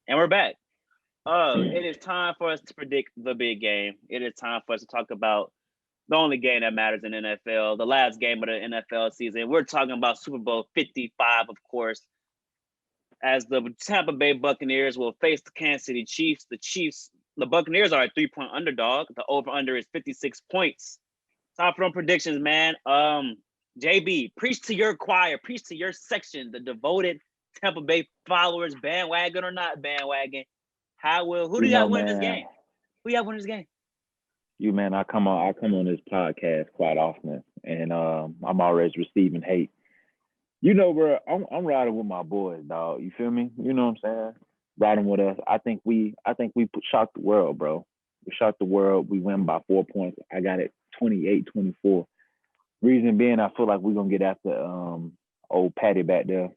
And we're back. It is time for us to predict the big game. It is time for us to talk about the only game that matters in NFL, the last game of the NFL season. We're talking about Super Bowl 55, of course, as the Tampa Bay Buccaneers will face the Kansas City Chiefs. The Buccaneers are a 3-point underdog. The over-under is 56 points. Time for them predictions, man. JB, preach to your choir, preach to your section, the devoted Tampa Bay followers, bandwagon or not bandwagon. Who do you got winning this game? Who you got winning this game? Man, I come on this podcast quite often, and I'm always receiving hate. Bro, I'm riding with my boys, dog. You feel me? You know what I'm saying? Riding with us. I think we shocked the world, bro. We shocked the world. We win by 4 points. I got it 28-24. Reason being, I feel like we're gonna get after old Patty back there,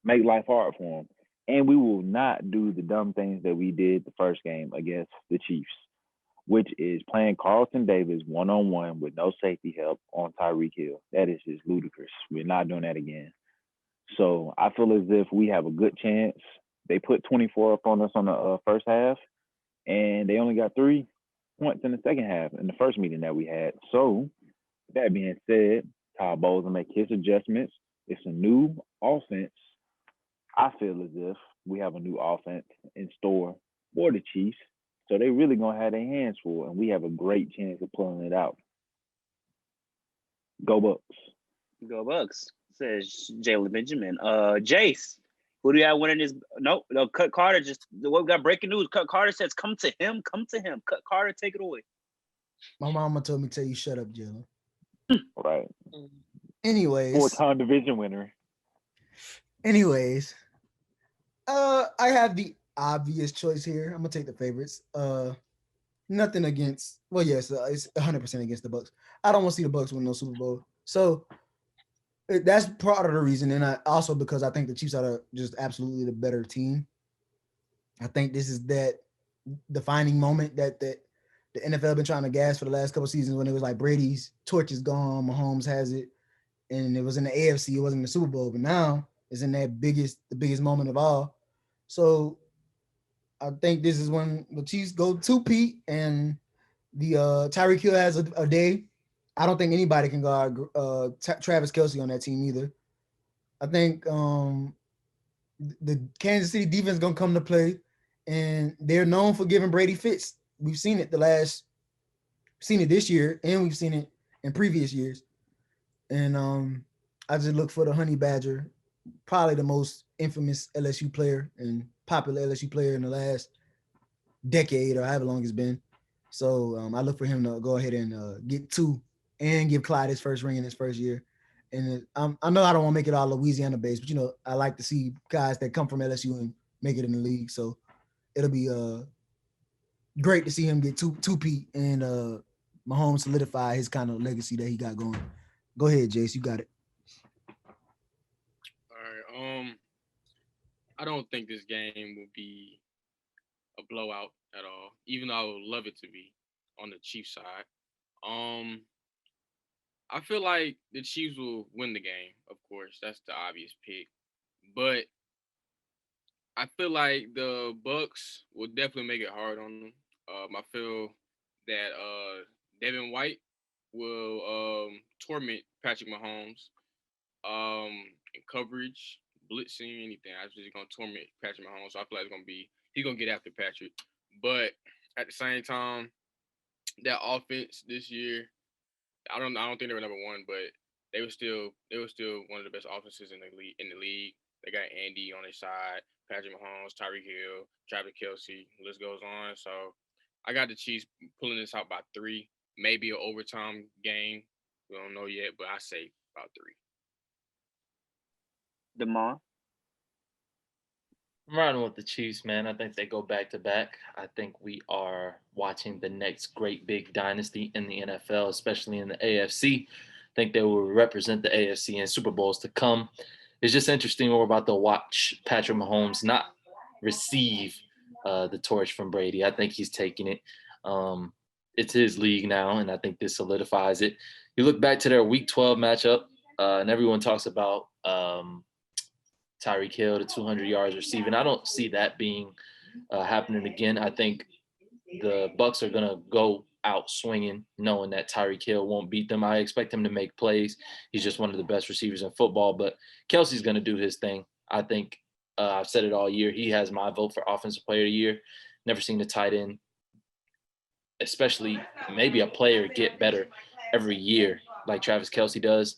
make life hard for him, and we will not do the dumb things that we did the first game against the Chiefs, which is playing Carlton Davis one-on-one with no safety help on Tyreek Hill. That is just ludicrous. We're not doing that again. So I feel as if we have a good chance. They put 24 up on us on the first half, and they only got 3 points in the second half in the first meeting that we had. So that being said, Todd Bowles will make his adjustments. It's a new offense. I feel as if we have a new offense in store for the Chiefs. So they really gonna have their hands full, and we have a great chance of pulling it out. Go Bucks. Go Bucks, says Jalen Benjamin. Jace, who do you have winning this? No, Cut Carter we got breaking news. Cut Carter says, come to him. Cut Carter, take it away. My mama told me to tell you shut up, Jalen. Right. Anyways. 4-time division winner. Anyways. I have the obvious choice here. I'm gonna take the favorites. Nothing against. Well, yes, it's 100% against the Bucks. I don't want to see the Bucks win no Super Bowl. So that's part of the reason, and also because I think the Chiefs are just absolutely the better team. I think this is that defining moment that the NFL been trying to gas for the last couple seasons when it was like Brady's torch is gone, Mahomes has it, and it was in the AFC, it wasn't in the Super Bowl, but now it's in the biggest moment of all. So I think this is when the Chiefs go 2-peat and the Tyreek Hill has a day. I don't think anybody can guard Travis Kelce on that team either. I think the Kansas City defense is going to come to play, and they're known for giving Brady fits. We've seen it this year, and we've seen it in previous years. And I just look for the Honey Badger, probably the most infamous LSU player and popular LSU player in the last decade or however long it's been. So I look for him to go ahead and get 2 and give Clyde his first ring in his first year. And I know I don't want to make it all Louisiana based, but I like to see guys that come from LSU and make it in the league. So it'll be great to see him get 2-peat and Mahomes solidify his kind of legacy that he got going. Go ahead, Jace, you got it. All right. I don't think this game will be a blowout at all, even though I would love it to be on the Chiefs side. I feel like the Chiefs will win the game, of course. That's the obvious pick. But I feel like the Bucks will definitely make it hard on them. I feel that Devin White will torment Patrick Mahomes in coverage, blitzing, anything. I just gonna torment Patrick Mahomes. So I feel like he's gonna get after Patrick. But at the same time, that offense this year, I don't think they were number one, but they were still one of the best offenses in the league. They got Andy on their side, Patrick Mahomes, Tyreek Hill, Travis Kelce. The list goes on. So I got the Chiefs pulling this out by 3, maybe an overtime game. We don't know yet, but I say about 3. DeMar? I'm riding with the Chiefs, man. I think they go back to back. I think we are watching the next great big dynasty in the NFL, especially in the AFC. I think they will represent the AFC in Super Bowls to come. It's just interesting. We're about to watch Patrick Mahomes not receive the torch from Brady. I think he's taking it. It's his league now, and I think this solidifies it. You look back to their Week 12 matchup, and everyone talks about Tyreek Hill to 200 yards receiving. I don't see that being happening again. I think the Bucs are going to go out swinging, knowing that Tyreek Hill won't beat them. I expect him to make plays. He's just one of the best receivers in football, but Kelsey's going to do his thing. I think I've said it all year. He has my vote for Offensive Player of the Year. Never seen a tight end, especially maybe a player, get better every year like Travis Kelce does.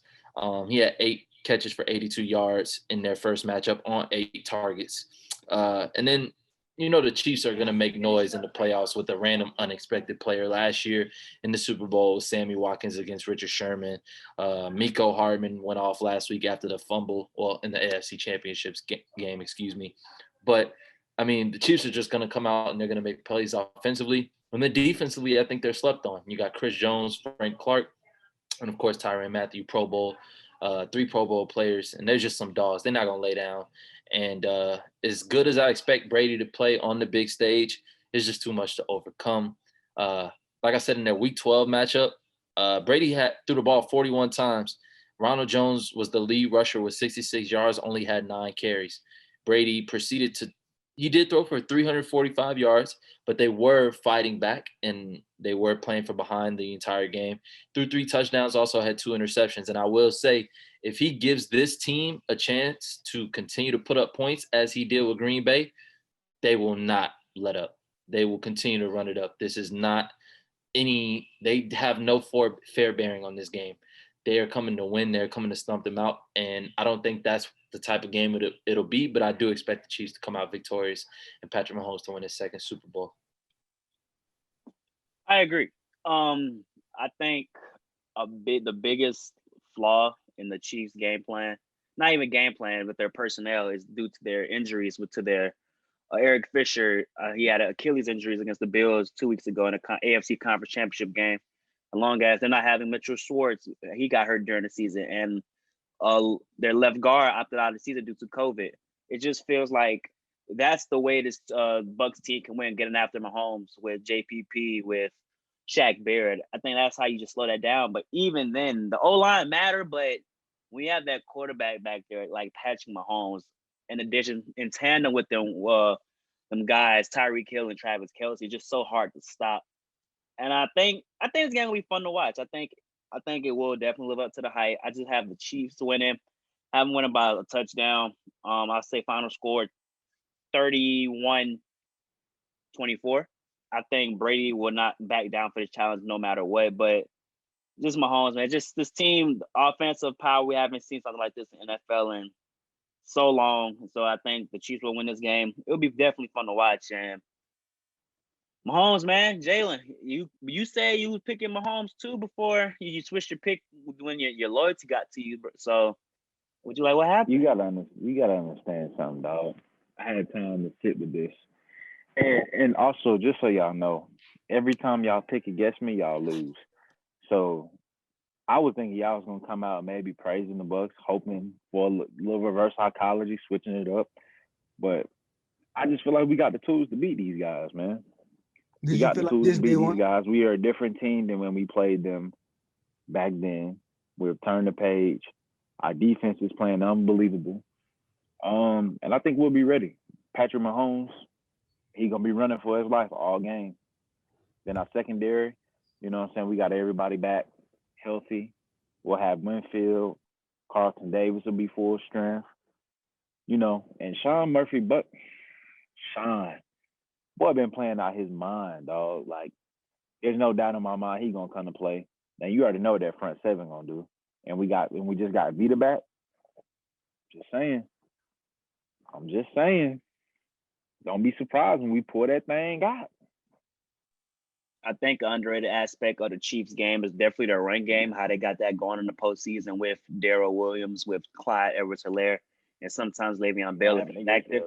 He had 8 catches for 82 yards in their first matchup on 8 targets. And then, the Chiefs are going to make noise in the playoffs with a random unexpected player. Last year in the Super Bowl, Sammy Watkins against Richard Sherman. Miko Hardman went off last week after the fumble, in the AFC Championships game, But, the Chiefs are just going to come out and they're going to make plays offensively. And then defensively, I think they're slept on. You got Chris Jones, Frank Clark, and of course Tyrann Mathieu, Pro Bowl, 3 Pro Bowl players, and they're just some dogs. They're not gonna lay down. And as good as I expect Brady to play on the big stage, it's just too much to overcome. Like I said in their Week 12 matchup, Brady threw the ball 41 times. Ronald Jones was the lead rusher with 66 yards, only had 9 carries. Brady proceeded to he did throw for 345 yards, but they were fighting back and they were playing from behind the entire game. Threw 3 touchdowns, also had 2 interceptions. And I will say, if he gives this team a chance to continue to put up points as he did with Green Bay, they will not let up. They will continue to run it up. This is not they have no fair bearing on this game. They are coming to win. They're coming to stomp them out. And I don't think that's the type of game it'll be, but I do expect the Chiefs to come out victorious and Patrick Mahomes to win his 2nd Super Bowl. I agree. I think the biggest flaw in the Chiefs' game plan, not even game plan, but their personnel, is due to their injuries to their Eric Fisher. He had Achilles injuries against the Bills 2 weeks ago in the AFC Conference Championship game. Along as they're not having Mitchell Schwartz, he got hurt during the season, and their left guard opted out of the season due to COVID. It just feels like that's the way this Bucs team can win, getting after Mahomes with JPP, with Shaq Barrett. I think that's how you just slow that down. But even then, the O-line matter, but we have that quarterback back there like Patrick Mahomes, in addition, in tandem with them guys, Tyreek Hill and Travis Kelce, just so hard to stop. And I think it's going to be fun to watch. I think it will definitely live up to the hype. I just have the Chiefs winning. I haven't won by a touchdown. I'll say final score 31-24. I think Brady will not back down for the challenge no matter what. But just Mahomes, man, just this team, offensive power, we haven't seen something like this in NFL in so long. So I think the Chiefs will win this game. It'll be definitely fun to watch. And Mahomes, man, Jalen, you said you was picking Mahomes too before you switched your pick when your loyalty got to you. So, would you like what happened? You gotta understand something, dog. I had time to sit with this, and also just so y'all know, every time y'all pick against me, y'all lose. So, I was thinking y'all was gonna come out maybe praising the Bucs, hoping for a little reverse psychology, switching it up. But I just feel like we got the tools to beat these guys, man. We got the tools to beat these guys. We are a different team than when we played them back then. We've turned the page. Our defense is playing unbelievable. And I think we'll be ready. Patrick Mahomes, he's going to be running for his life all game. Then our secondary, you know what I'm saying? We got everybody back healthy. We'll have Winfield. Carlton Davis will be full strength. And Sean Murphy, boy, been playing out his mind, dog. Like, there's no doubt in my mind he's gonna come to play. Now you already know what that front seven gonna do. And we just got Vita back. Just saying. I'm just saying. Don't be surprised when we pull that thing out. I think an underrated aspect of the Chiefs game is definitely their run game, how they got that going in the postseason with Darrell Williams, with Clyde Edwards-Helaire, and sometimes Le'Veon Bell is inactive.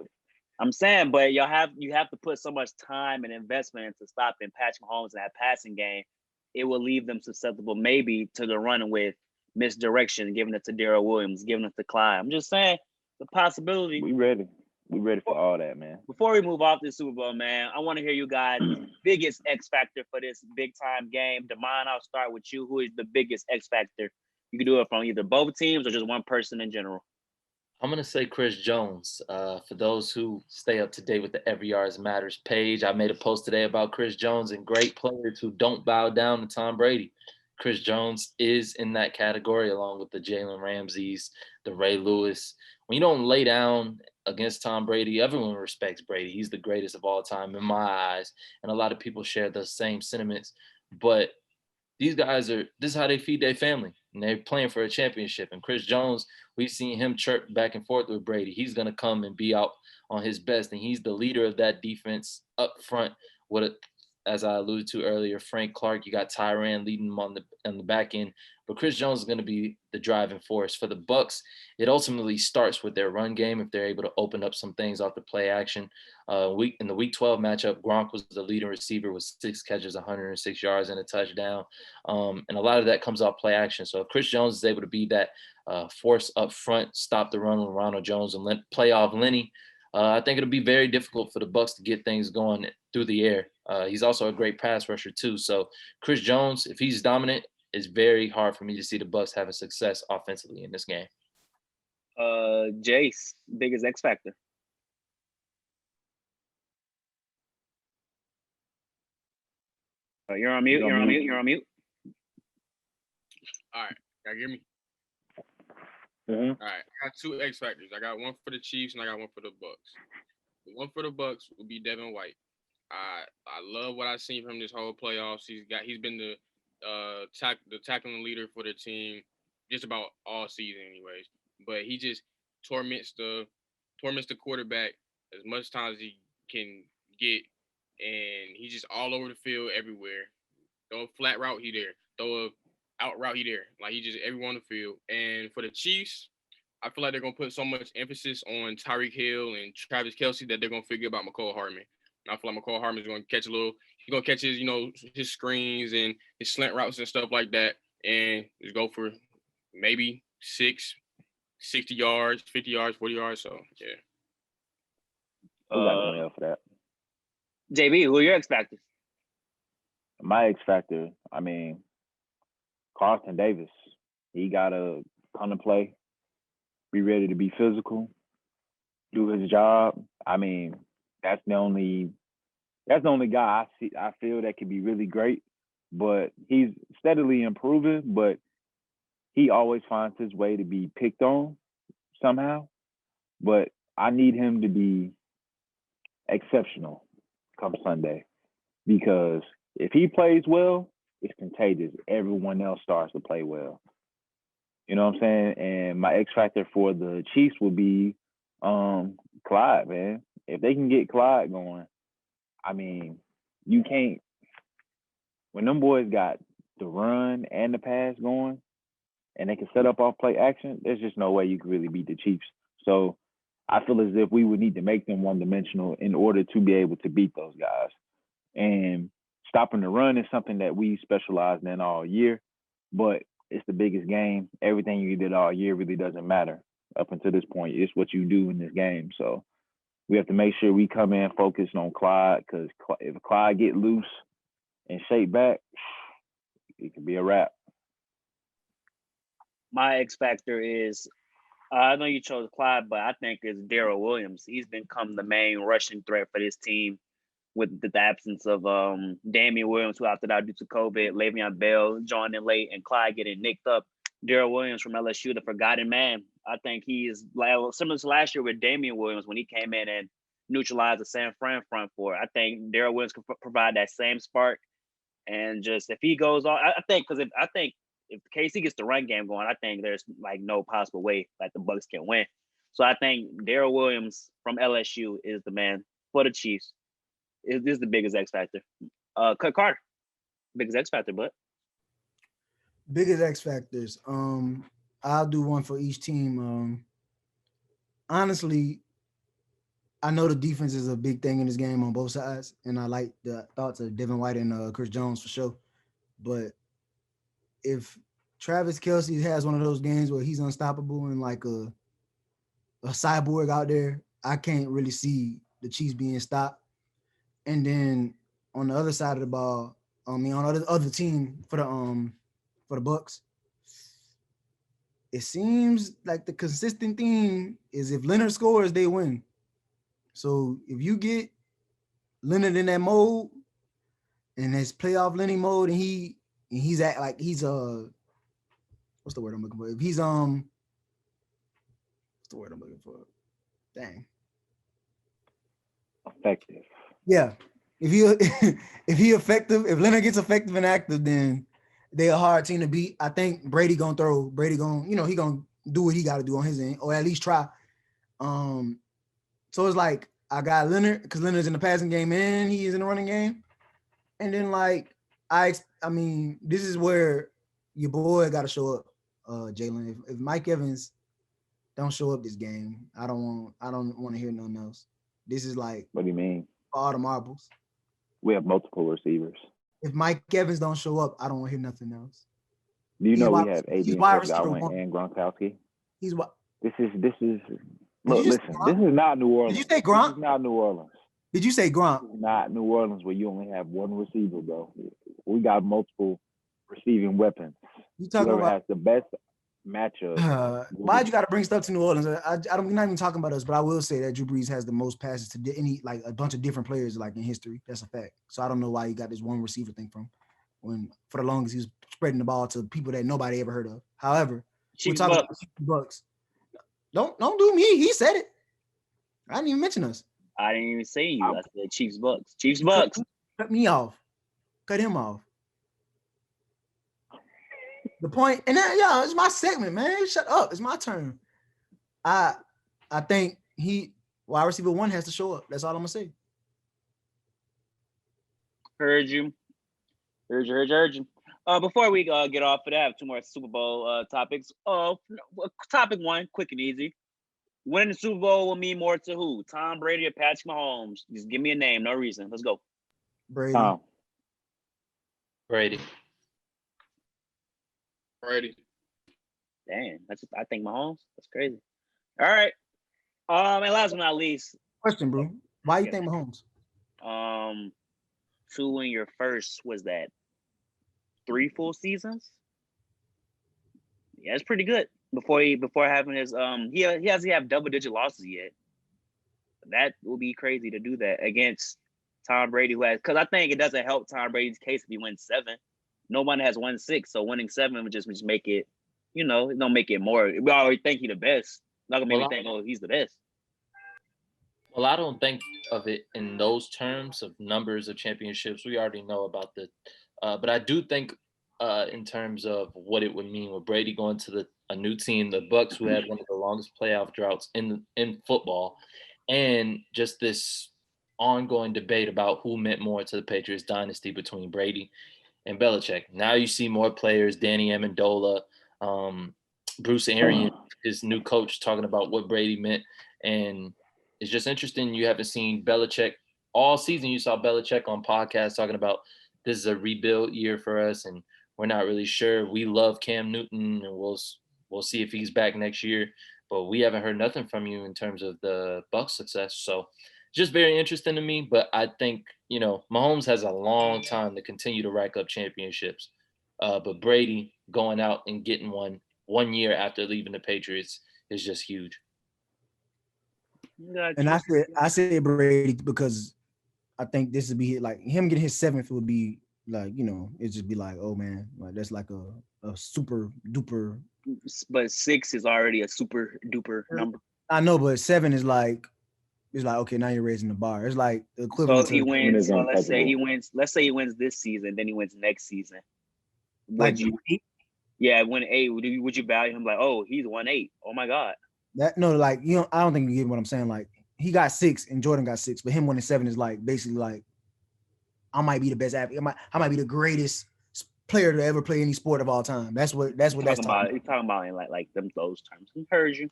I'm saying, but you have to put so much time and investment into stopping Patrick Mahomes in that passing game. It will leave them susceptible maybe to the run with misdirection, giving it to Darrell Williams, giving it to Clyde. I'm just saying the possibility. We ready. We ready for all that, man. Before we move off this Super Bowl, man, I want to hear you guys' biggest X factor for this big time game. Damon, I'll start with you. Who is the biggest X factor? You can do it from either both teams or just one person in general. I'm gonna say Chris Jones. For those who stay up to date with the Every Yards Matters page, I made a post today about Chris Jones and great players who don't bow down to Tom Brady. Chris Jones is in that category, along with the Jalen Ramseys, the Ray Lewis. When you don't lay down against Tom Brady, everyone respects Brady. He's the greatest of all time in my eyes, and a lot of people share those same sentiments. But these guys are this is how they feed their family, and they're playing for a championship. And Chris Jones, we've seen him chirp back and forth with Brady. He's gonna come and be out on his best, and he's the leader of that defense up front. As I alluded to earlier, Frank Clark, you got Tyrann leading him on the back end, but Chris Jones is going to be the driving force for the Bucks. It ultimately starts with their run game if they're able to open up some things off the play action. In the Week 12 matchup, Gronk was the leading receiver with 6 catches, 106 yards, and a touchdown. And a lot of that comes off play action. So if Chris Jones is able to be that force up front, stop the run with Ronald Jones, and play off Lenny, I think it'll be very difficult for the Bucks to get things going through the air. He's also a great pass rusher too. So Chris Jones, if he's dominant, it's very hard for me to see the Bucks having success offensively in this game. Jace, biggest X factor. You're on mute. You're on mute. You're on mute. All right, y'all hear me? Mm-hmm. All right, I got 2 X factors. I got one for the Chiefs and I got one for the Bucks. The one for the Bucks will be Devin White. I love what I've seen from this whole playoffs. He's been the tackling leader for the team just about all season, anyways. But he just torments the quarterback as much time as he can get, and he's just all over the field everywhere. Throw a flat route, he there. Throw a out route, he there. Like he just everyone on the field. And for the Chiefs, I feel like they're gonna put so much emphasis on Tyreek Hill and Travis Kelce that they're gonna forget about McCole Hardman. And I feel like McCole Hardman is gonna catch he's gonna catch his screens and his slant routes and stuff like that, and just go for maybe 60 yards, 50 yards, 40 yards. So yeah. Who got the nail for that? JB, who are your X factors? My X factor, I mean, Carlton Davis. He gotta come to play, be ready to be physical, do his job. I mean, that's the only guy I feel that could be really great. But he's steadily improving, but he always finds his way to be picked on somehow. But I need him to be exceptional come Sunday, because if he plays well, it's contagious. Everyone else starts to play well. You know what I'm saying? And my X factor for the Chiefs would be Clyde, man. If they can get Clyde going, I mean, you can't. When them boys got the run and the pass going, and they can set up off play action, there's just no way you can really beat the Chiefs. So I feel as if we would need to make them one-dimensional in order to be able to beat those guys. And stopping the run is something that we specialized in all year, but it's the biggest game. Everything you did all year really doesn't matter up until this point. It's what you do in this game. So we have to make sure we come in focused on Clyde, because if Clyde get loose and shake back, it could be a wrap. My X factor is, I know you chose Clyde, but I think it's Darrell Williams. He's become the main rushing threat for this team, with the absence of Damian Williams, who opted out due to COVID, Le'Veon Bell joining late, and Clyde getting nicked up. Darrell Williams from LSU, the forgotten man. I think he is similar to last year with Damian Williams when he came in and neutralized the San Fran front four. I think Darrell Williams can provide that same spark, and just if he goes on, I think if KC gets the run game going, I think there's like no possible way that the Bucks can win. So I think Darrell Williams from LSU is the man for the Chiefs. This is the biggest X factor. Cut Carter, biggest X factor, but biggest X factors. I'll do one for each team. Honestly, I know the defense is a big thing in this game on both sides, and I like the thoughts of Devin White and Chris Jones for sure. But if Travis Kelce has one of those games where he's unstoppable and like a cyborg out there, I can't really see the Chiefs being stopped. And then on the other side of the ball, on the other team for the Bucks, it seems like the consistent theme is if Leonard scores, they win. So if you get Leonard in that mode, in his playoff Lenny mode, and he's at like he's what's the word I'm looking for? If he's what's the word I'm looking for? Dang. Effective. Yeah. If he if he effective, if Leonard gets effective and active, then they're a hard team to beat. I think Brady gonna, he gonna do what he gotta do on his end, or at least try. So it's like I got Leonard because Leonard's in the passing game and he is in the running game. And then like I mean, this is where your boy gotta show up, Jalen. If Mike Evans don't show up this game, I don't want to hear nothing else. This is like, what do you mean? All the marbles. We have multiple receivers. If Mike Evans don't show up, I don't want to hear nothing else. Do you know we have AB and Gronkowski? He's what? This is. Look, listen. This is not New Orleans. Did you say Gronk? This is not New Orleans. Did you say Gronk? This is not New Orleans where you only have one receiver, bro. We got multiple receiving weapons. You talking Whoever about has the best matchup. Why'd you got to bring stuff to New Orleans? I'm not even talking about us, but I will say that Drew Brees has the most passes to any, like, a bunch of different players, like, in history. That's a fact. So I don't know why you got this one receiver thing from, when for the longest he was spreading the ball to people that nobody ever heard of. However, we're talking about Bucks. Don't do me. He said it. I didn't even mention us. I didn't even say you. I said Chiefs Bucks. Chiefs Bucks. Cut me off. Cut him off. The point, and then, yeah, it's my segment, man. Shut up. It's my turn. I think wide receiver 1 has to show up. That's all I'm gonna say. Heard you. Before we get off of that, I have 2 more Super Bowl topics. Topic 1, quick and easy. Winning the Super Bowl will mean more to who? Tom Brady or Patrick Mahomes? Just give me a name, no reason. Let's go. Brady. Brady. Damn, I think Mahomes. That's crazy. All right. And last but not least. Question, bro. Why you think Mahomes? 2 in your first, was that 3 full seasons? Yeah, it's pretty good. Before having his he hasn't have double-digit losses yet. That will be crazy to do that against Tom Brady, who has, because I think it doesn't help Tom Brady's case if he wins 7. No one has won 6, so winning 7 would just make it, it don't make it more. We already think he's the best. Not gonna make me think, he's the best. Well, I don't think of it in those terms of numbers of championships. We already know about but I do think in terms of what it would mean with Brady going to a new team, the Bucks, who had one of the longest playoff droughts in football, and just this ongoing debate about who meant more to the Patriots dynasty between Brady and Belichick. Now you see more players, Danny Amendola, Bruce Arians, his new coach, talking about what Brady meant. And it's just interesting. You haven't seen Belichick all season. You saw Belichick on podcasts talking about this is a rebuild year for us, and we're not really sure. We love Cam Newton, and we'll see if he's back next year. But we haven't heard nothing from you in terms of the Bucs success. So just very interesting to me. But I think, Mahomes has a long time to continue to rack up championships. But Brady going out and getting one year after leaving the Patriots is just huge. And I said Brady because I think this would be like him getting his 7th would be like, it'd just be like, oh man, like that's like a super duper. But 6 is already a super duper number. I know, but 7 is like, it's like, okay, now you're raising the bar. It's like the equivalent. So if he wins, let's say he wins this season, then he wins next season. Like you? 8? Yeah, win 8. Would you value him like, oh, he's won 8? Oh my God. I don't think you get what I'm saying. Like he got 6 and Jordan got 6, but him winning 7 is like basically like I might be the best athlete. I might be the greatest player to ever play any sport of all time. That's what that's talking about. He's talking about in like those terms. He heard you.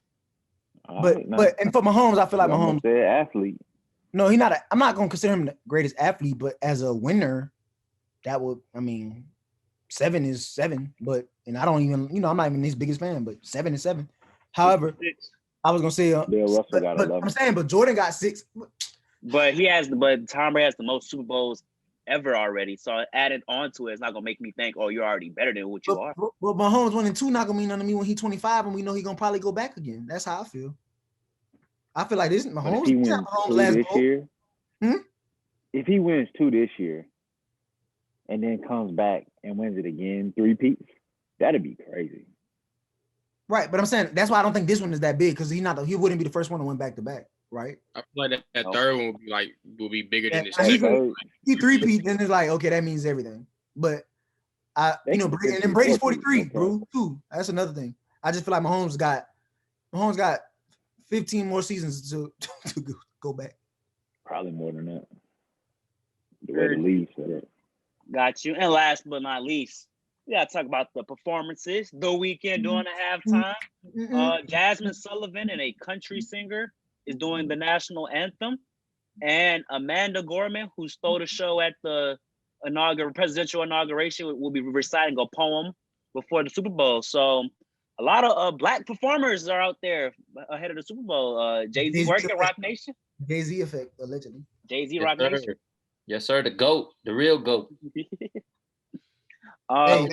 But and for Mahomes, I feel like Mahomes athlete. No, he's not. I'm not gonna consider him the greatest athlete, but as a winner, that would. I mean, 7 is 7. But I don't even. I'm not even his biggest fan. But 7 is 7. However, I was gonna say. But I'm saying, but Jordan got 6. But Tom Brady has the most Super Bowls ever already. So adding on to it is not gonna make me think, oh, you're already better than what you But, are. but Mahomes 1-2 not gonna mean nothing to me when he's 25, and we know he's gonna probably go back again. That's how I feel. I feel like this But if Mahomes. he This wins Mahomes 2 last this goal. year, Hmm? if he wins 2 this year, and then comes back and wins it again, 3 peats, that'd be crazy. Right, but I'm saying that's why I don't think this one is that big because he wouldn't be the first one to win back to back, right? I feel like that No. third one will be bigger Yeah, than the now he's second. a, he 3-peat, then it's like okay, that means everything. But They and can then Brady's potentially 43, no bro. Too. That's another thing. I just feel like Mahomes got 15 more seasons to go back. Probably more than that. The way the Heard league set up. Got you. And last but not least, we gotta talk about the performances. The Weeknd doing a halftime. Jasmine Sullivan and a country singer is doing the national anthem. And Amanda Gorman, who stole the show at the presidential inauguration, will be reciting a poem before the Super Bowl. So a lot of Black performers are out there ahead of the Super Bowl. Jay-Z working Rock Nation. Jay-Z effect, allegedly. Jay-Z Yes, Rock sir. Nation. Yes, sir. The GOAT, the real GOAT. Hey,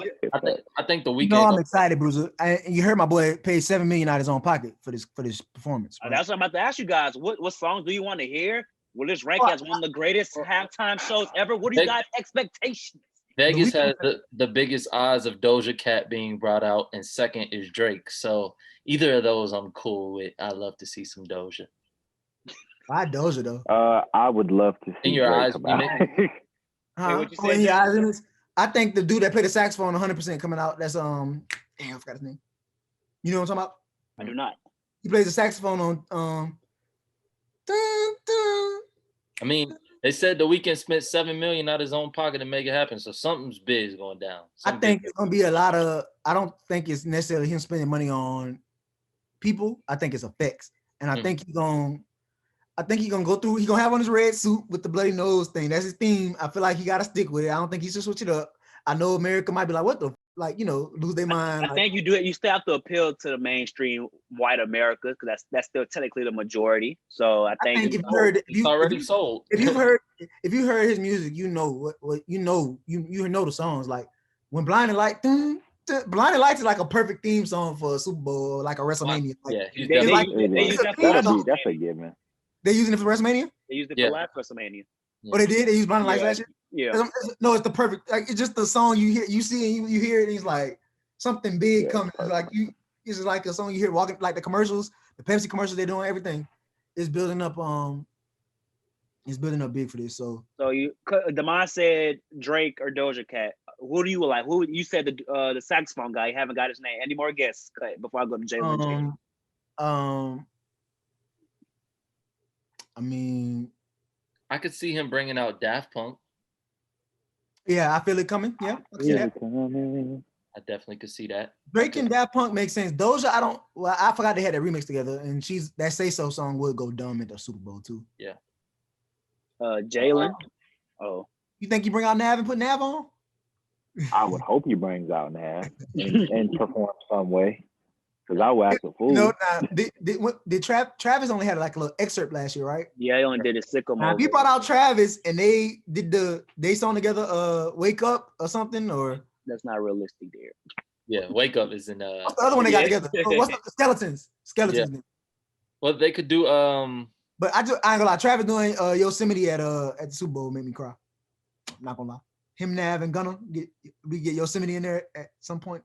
I think the you Weeknd. know I'm excited, Bruiser. You heard my boy paid $7 million out of his own pocket for this performance. Right? That's what I'm about to ask you guys. What songs do you want to hear? Will this rank as one of the greatest halftime shows ever? What are you guys' expectations? Vegas has the biggest odds of Doja Cat being brought out, and second is Drake. So either of those I'm cool with. I love to see some Doja. Why Doja though? I would love to see In your Drake eyes, come out. Huh? what you said, Yeah, I think the dude that played the saxophone 100% coming out. That's damn, I forgot his name. You know what I'm talking about? I do not. He plays the saxophone on dun, dun. I mean, they said the Weeknd spent $7 million out of his own pocket to make it happen. So something's big is going down. I think it's gonna be a lot of. I don't think it's necessarily him spending money on people. I think it's effects, and I think he's gonna go through. He's gonna have on his red suit with the bloody nose thing. That's his theme. I feel like he got to stick with it. I don't think he should switch it up. I know America might be like, what the lose their mind. I think you do it. You still have to appeal to the mainstream white America because that's still technically the majority. So I think if you heard his music, you know what you know the songs like when Blinding Light. Blinding Lights is like a perfect theme song for a Super Bowl or like a WrestleMania. Like, that's a given. They're using it for WrestleMania? They used it for last WrestleMania. Oh, they did? They used Blinding Lights last year? Yeah. No, it's the perfect, like it's just the song you hear, you see and you hear it, and it's like something big coming. It's like it's just like a song you hear walking, like the commercials, the Pepsi commercials, they're doing everything. It's building up big for this. So Damon said Drake or Doja Cat. Who do you like? Who you said the saxophone guy? You haven't got his name. Any more guests before I go to Jalen? I mean, I could see him bringing out Daft Punk. Yeah, I feel it coming. Yeah, I see that. I definitely could see that. Drake and Daft Punk makes sense. Doja, I forgot they had that remix together, and that Say So song would go dumb at the Super Bowl too. Yeah. Jalen. You think you bring out Nav and put Nav on? I would hope he brings out Nav and performs some way. Because I would act a fool. Did Travis only had like a little excerpt last year, right? Yeah, he only did a sicko mode. If you brought out Travis and they did they song together, Wake Up or something, or that's not realistic there. Yeah, Wake Up is in what's the other one they got together? What's the Skeletons? Skeletons. Yeah. Well, they could do But I ain't gonna lie, Travis doing Yosemite at the Super Bowl made me cry. I'm not gonna lie. Him, Nav, and Gunna we get Yosemite in there at some point.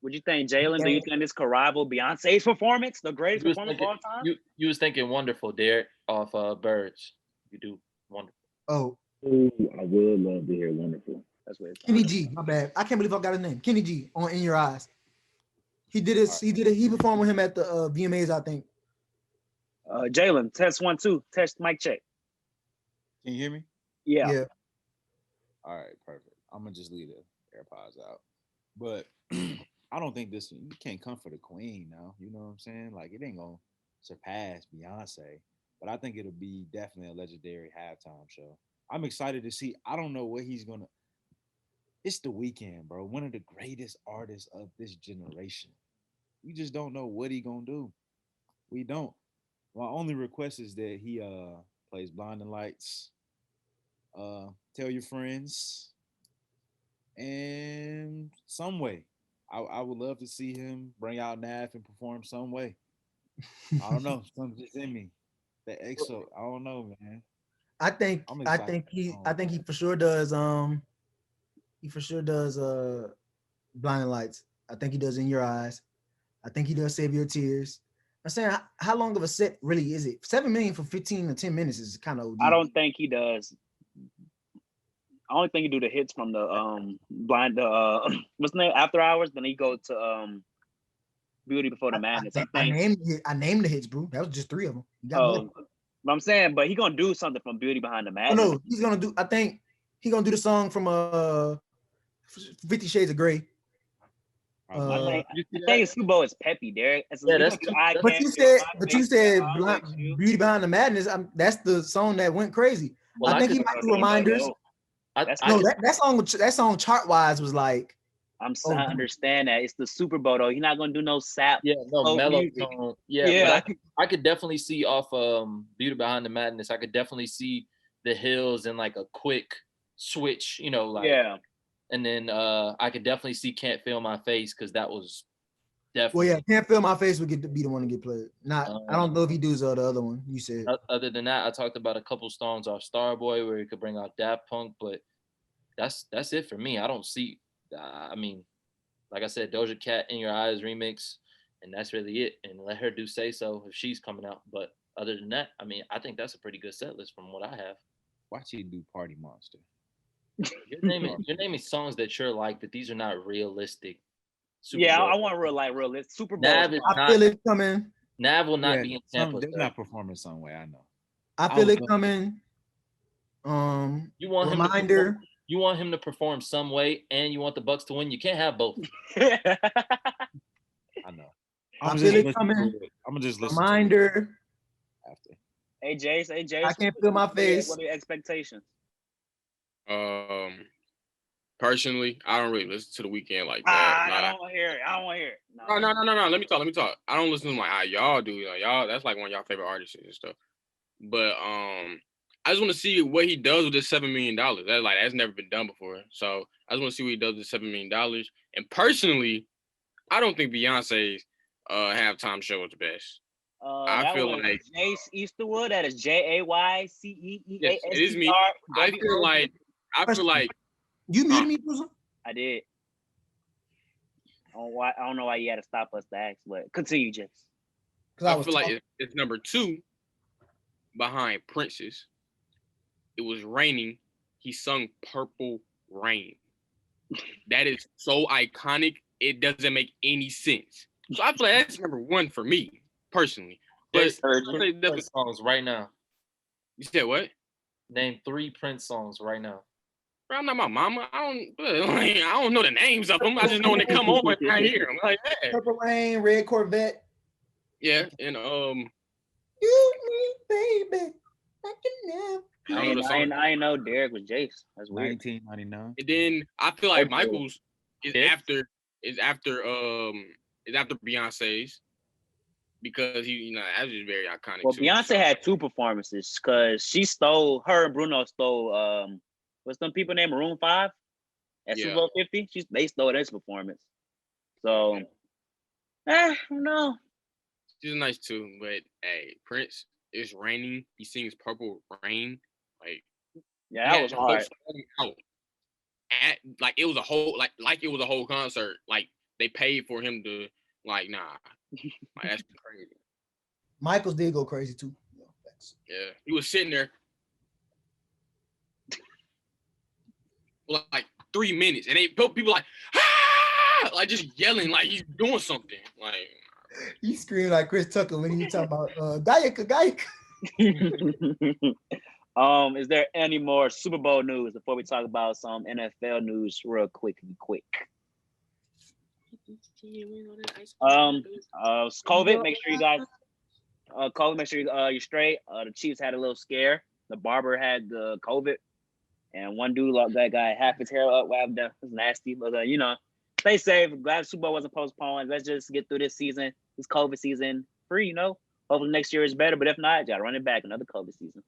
Would you think, Jalen? Do you think this could rival Beyonce's performance, the greatest performance of all time? You was thinking Wonderful, Derek, off Birds. You do Wonderful. Oh, I would love to hear Wonderful. That's what it's Kenny G. My bad. I can't believe I got his name. Kenny G. On In Your Eyes. He did it. Right. He did it. He performed with him at the VMAs, I think. Jalen, test 1 2. Test mic check. Can you hear me? Yeah. All right, perfect. I'm gonna just leave the AirPods out, but. I don't think you can't come for the queen now. You know what I'm saying? Like, it ain't gonna surpass Beyonce, but I think it'll be definitely a legendary halftime show. I'm excited to see. I don't know what he's gonna. It's The Weeknd, bro. One of the greatest artists of this generation. We just don't know what he gonna do. We don't. My only request is that he plays Blinding Lights Tell your friends, and some way. I would love to see him bring out Nav and perform some way. I don't know. Something's just in me. The EXO. I don't know, man. I'm I excited. think he for sure does he for sure does Blinding Lights. I think he does In Your Eyes. I think he does Save Your Tears. I'm saying how long of a set really is it? 7 million for 15 to 10 minutes is kind of OD. I don't think he does. I only think he do the hits from the what's the name, After Hours. Then he go to Beauty Before the Madness. I named the hits, bro. That was just 3 of them. You got more. But I'm saying, but he gonna do something from Beauty Behind the Madness. Oh no, he's gonna do. I think he gonna do the song from 50 Shades of Grey. I think Super Bowl is peppy, Derek. But you said Beauty Behind the Madness. That's the song that went crazy. Well, I think he might do Reminders. That song chart wise was like. I understand that it's the Super Bowl though. He's not gonna do no sap. Yeah, no mellow tone. Yeah. But I could definitely see off Beauty Behind the Madness. I could definitely see the Hills and like a quick switch, And then I could definitely see Can't Feel My Face because that was definitely. Well, yeah, Can't Feel My Face would be the one to get played. I don't know if he does the other one you said. Other than that, I talked about a couple songs off Starboy where he could bring out Daft Punk, but that's it for me. I don't see. I mean, like I said, Doja Cat In Your Eyes remix, and that's really it. And let her do Say So if she's coming out. But other than that, I mean, I think that's a pretty good set list from what I have. Watch you do Party Monster. You're naming songs that you're like, but these are not realistic. I want realistic. Super Bowl. I feel it coming. Nav will not be in Tampa. They're not performing some way. I know. I feel it coming. You want Reminder. You want him to perform some way, and you want the Bucks to win. You can't have both. I know. I feel it coming. I'm gonna just listen. Reminder. After. Hey Jace. I can't feel my face. What are your expectations? Personally, I don't really listen to the Weeknd like that. I don't want to hear it. No. Let me talk. I don't listen to like y'all do. Like, y'all, that's like one of y'all favorite artists and stuff. But I just want to see what he does with this $7 million. That's never been done before. So I just want to see what he does with $7 million. And personally, I don't think Beyonce's halftime show was the best. I feel like Jace Easterwood. That is JAYCEEASTR. Yes, it is me. I feel like you muted me, Bruce? I did. I don't know why you had to stop us to ask, but continue, Jace. I feel like it's number 2 behind Prince's. It was raining. He sung Purple Rain. That is so iconic. It doesn't make any sense. So I feel like that's number 1 for me, personally. But Prince songs right now. You said what? Name 3 Prince songs right now. Bro, I'm not my mama. I don't know the names of them. I just know when they come on and I hear them. Like, yeah. Purple Rain, Red Corvette. Yeah, and You me, baby. I can never. I know Derek was Jace. That's weird. 1999. And then I feel like Michael's is after Beyonce's because that was just very iconic. Well, too. Beyonce had 2 performances because her and Bruno stole what's them people named Maroon 5 at Super Bowl 50. They stole this performance. So I don't know. She's nice too, but hey, Prince, it's raining. He sings Purple Rain. Like, that was hard. It was a whole concert. Like they paid for him to nah. Like, that's crazy. Michaels did go crazy too. Yeah, he was sitting there for like 3 minutes, and people like like just yelling like he's doing something. Like he screamed like Chris Tucker when he was talking about Gayaka. Is there any more Super Bowl news before we talk about some NFL news real quick? COVID. Make sure you guys. COVID. Make sure you're straight. The Chiefs had a little scare. The barber had the COVID, and one dude that guy half his hair up. Wow, that was nasty. But stay safe. Glad the Super Bowl wasn't postponed. Let's just get through this season, this COVID season free. Hopefully next year is better. But if not, gotta run it back another COVID season.